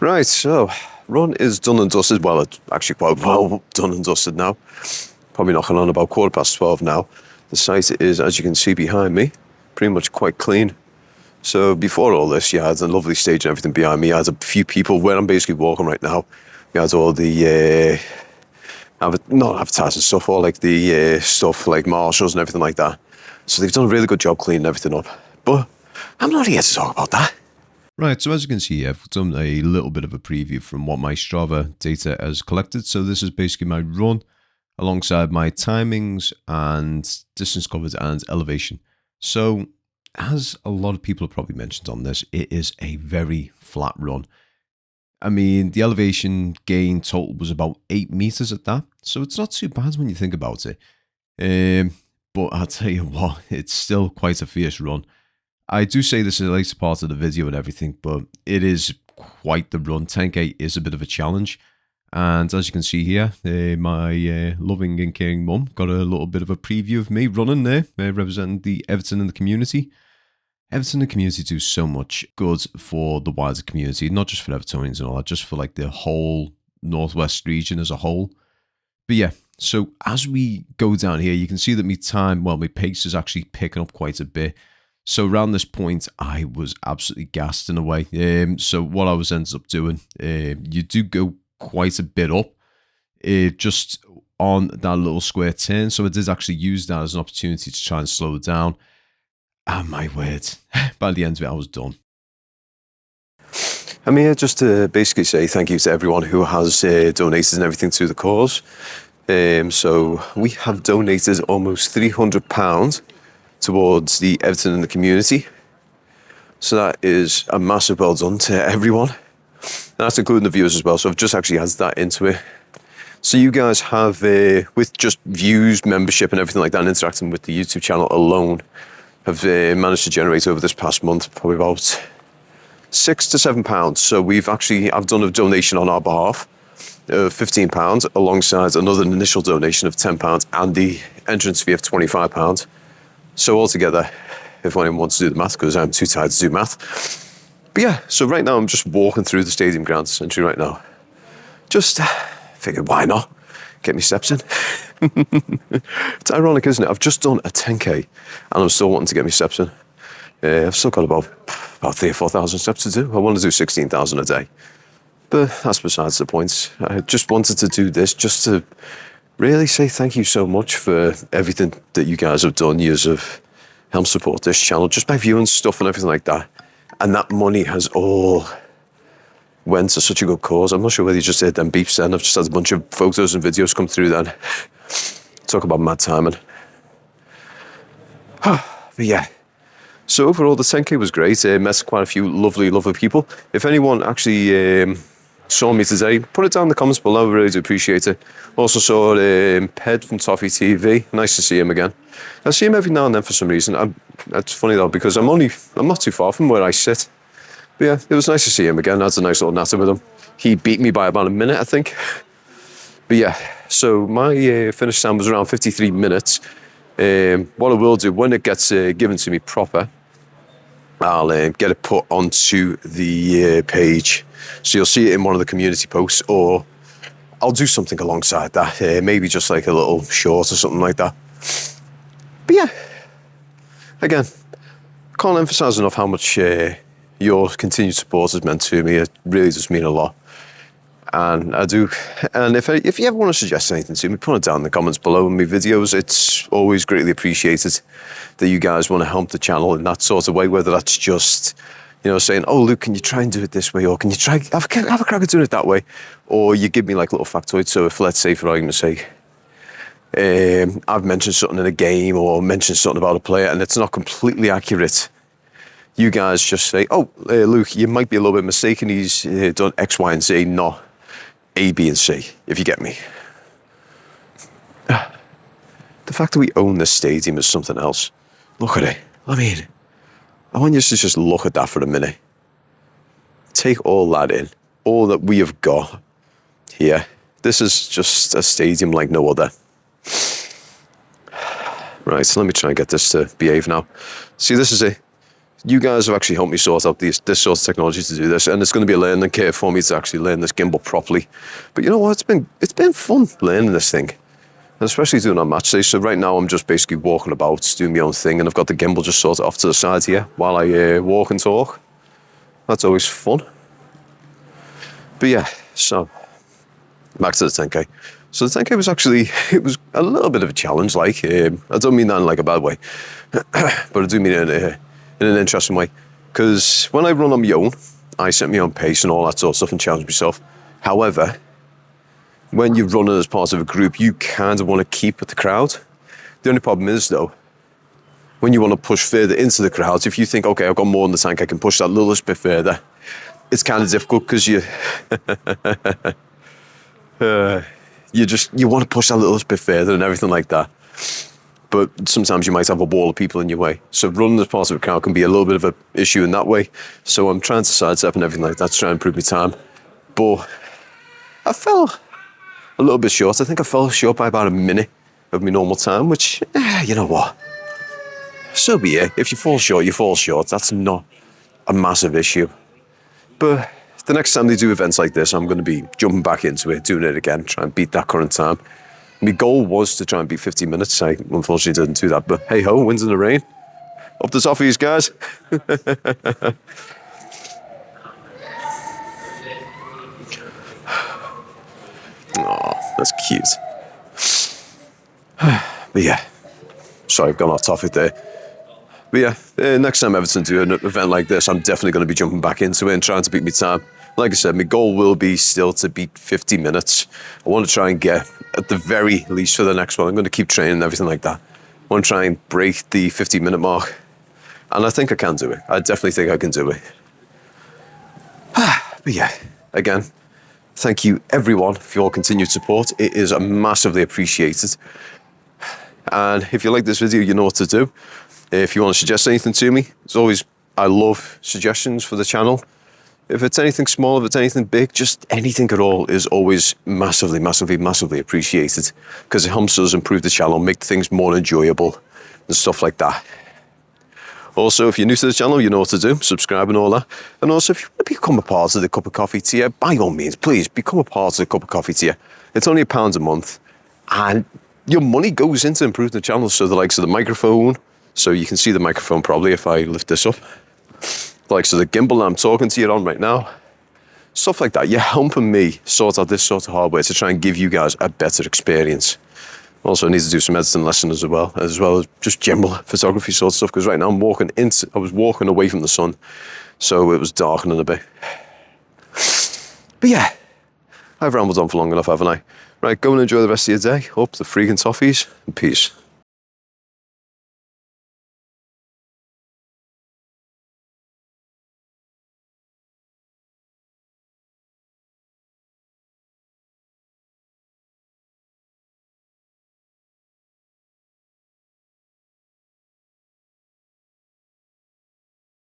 Right, so run is done and dusted. Well, it's actually quite well done and dusted now. Probably knocking on about 12:15 now. The site is, as you can see behind me, pretty much quite clean. So before all this, you had a lovely stage and everything behind me. I had a few people where I'm basically walking right now. We had all the not advertising stuff, all like the stuff like marshals and everything like that. So they've done a really good job cleaning everything up. But I'm not here to talk about that. Right, so as you can see, I've done a little bit of a preview from what my Strava data has collected. So this is basically my run alongside my timings and distance covered and elevation. So as a lot of people have probably mentioned on this, it is a very flat run. I mean, the elevation gain total was about 8 meters at that. So it's not too bad when you think about it. But I'll tell you what, it's still quite a fierce run. I do say this is a later part of the video and everything, but it is quite the run. 10K is a bit of a challenge. And as you can see here, my loving and caring mum got a little bit of a preview of me running there, representing the Everton and the community. Everton and the community do so much good for the wider community, not just for Evertonians and all that, just for like the whole Northwest region as a whole. But yeah, so as we go down here, you can see that my pace is actually picking up quite a bit. So around this point, I was absolutely gassed in a way. So what I was ended up doing, you do go quite a bit up, just on that little square turn. So I did actually use that as an opportunity to try and slow it down. And my word, by the end of it, I was done. I'm here just to basically say thank you to everyone who has donated and everything to the cause. So we have donated almost £300 towards the Everton and the community. So that is a massive well done to everyone. And that's including the viewers as well. So I've just actually added that into it. So you guys have, with just views, membership and everything like that, and interacting with the YouTube channel alone, have managed to generate over this past month probably about £6 to £7. So I've done a donation on our behalf of £15 alongside another initial donation of £10 and the entrance fee of £25. So altogether, if anyone wants to do the math, because I'm too tired to do math. But yeah, so right now I'm just walking through the stadium grounds essentially right now. Just figured, why not? Get me steps in. It's ironic, isn't it? I've just done a 10K and I'm still wanting to get me steps in. I've still got about 3,000 or 4,000 steps to do. I want to do 16,000 a day. But that's besides the point. I just wanted to do this just to really say thank you so much for everything that you guys have done. You have helped support this channel just by viewing stuff and everything like that. And that money has all went to such a good cause. I'm not sure whether you just heard them beeps then. I've just had a bunch of photos and videos come through then. Talk about mad timing. But yeah. So overall, the 10K was great. Met quite a few lovely, lovely people. If anyone actually saw me today, put it down in the comments below. I really do appreciate it. Also saw Ped from Toffee TV. Nice to see him again. I see him every now and then for some reason. It's funny though, because I'm not too far from where I sit. But yeah, it was nice to see him again. I had a nice little natter with him. He beat me by about a minute, I think. But yeah, so my finish time was around 53 minutes. What I will do, when it gets given to me proper, I'll get it put onto the page. So you'll see it in one of the community posts, or I'll do something alongside that. Maybe just like a little short or something like that. But yeah, again, can't emphasize enough how much your continued support has meant to me. It really does mean a lot. And I do. And if you ever want to suggest anything to me, put it down in the comments below in my videos. It's always greatly appreciated that you guys want to help the channel in that sort of way, whether that's just, saying, oh, Luke, can you try and do it this way? Or can you try have a crack at doing it that way? Or you give me like little factoids. So if, let's say, for argument's sake, I've mentioned something in a game or mentioned something about a player and it's not completely accurate, you guys just say, oh, Luke, you might be a little bit mistaken. He's done X, Y, and Z, not A, B, and C, if you get me. The fact that we own this stadium is something else. Look at it. I mean, I want you to just look at that for a minute. Take all that in, all that we have got here. This is just a stadium like no other. Right, so let me try and get this to behave now. See, this is it. you guys have actually helped me sort out this sort of technology to do this, and it's going to be a learning curve for me to actually learn this gimbal properly. But you know what? It's been fun learning this thing, and especially doing on match day. So right now I'm just basically walking about, doing my own thing, and I've got the gimbal just sort of off to the side here while I walk and talk. That's always fun. But yeah, so back to the 10K. So the 10K was actually, it was a little bit of a challenge. Like, I don't mean that in like a bad way, but I do mean it in an interesting way. Because when I run on my own, I set my own pace and all that sort of stuff and challenge myself. However, when you're running as part of a group, you kind of want to keep with the crowd. The only problem is though, when you want to push further into the crowd, if you think, okay, I've got more in the tank, I can push that little bit further, it's kind of difficult because you you want to push that little bit further and everything like that. But sometimes you might have a wall of people in your way. So running as part of a crowd can be a little bit of an issue in that way. So I'm trying to sidestep and everything like that to try and improve my time. But I fell a little bit short. I think I fell short by about a minute of my normal time, which, you know what? So be it. If you fall short, you fall short. That's not a massive issue. But the next time they do events like this, I'm going to be jumping back into it, doing it again, try and beat that current time. My goal was to try and beat 15 minutes. I unfortunately didn't do that, but hey ho, winds in the rain. Up the top of you guys. Oh, that's cute. But yeah, sorry, I've gone off topic there. But yeah, next time Everton do an event like this, I'm definitely going to be jumping back into it and trying to beat my time. Like I said, my goal will be still to beat 50 minutes. I want to try and get, at the very least for the next one, I'm going to keep training and everything like that. I want to try and break the 50-minute mark. And I think I can do it. I definitely think I can do it. But yeah, again, thank you everyone for your continued support. It is massively appreciated. And if you like this video, you know what to do. If you want to suggest anything to me, as always, I love suggestions for the channel. If it's anything small, if it's anything big, just anything at all is always massively, massively, massively appreciated because it helps us improve the channel, make things more enjoyable and stuff like that. Also, if you're new to the channel, you know what to do, subscribe and all that. And also, if you want to become a part of the Cup of Coffee tier, by all means, please become a part of the Cup of Coffee tier. It's only £1 a month and your money goes into improving the channel. So the likes of the microphone, so you can see the microphone probably if I lift this up. Like, so the gimbal I'm talking to you on right now, stuff like that. You're helping me sort out this sort of hardware to try and give you guys a better experience. Also, I need to do some editing lessons as well as just general photography sort of stuff, because right now I was walking away from the sun, so it was darkening a bit. But yeah, I've rambled on for long enough, haven't I? Right, go and enjoy the rest of your day. Up the freaking toffees, and peace.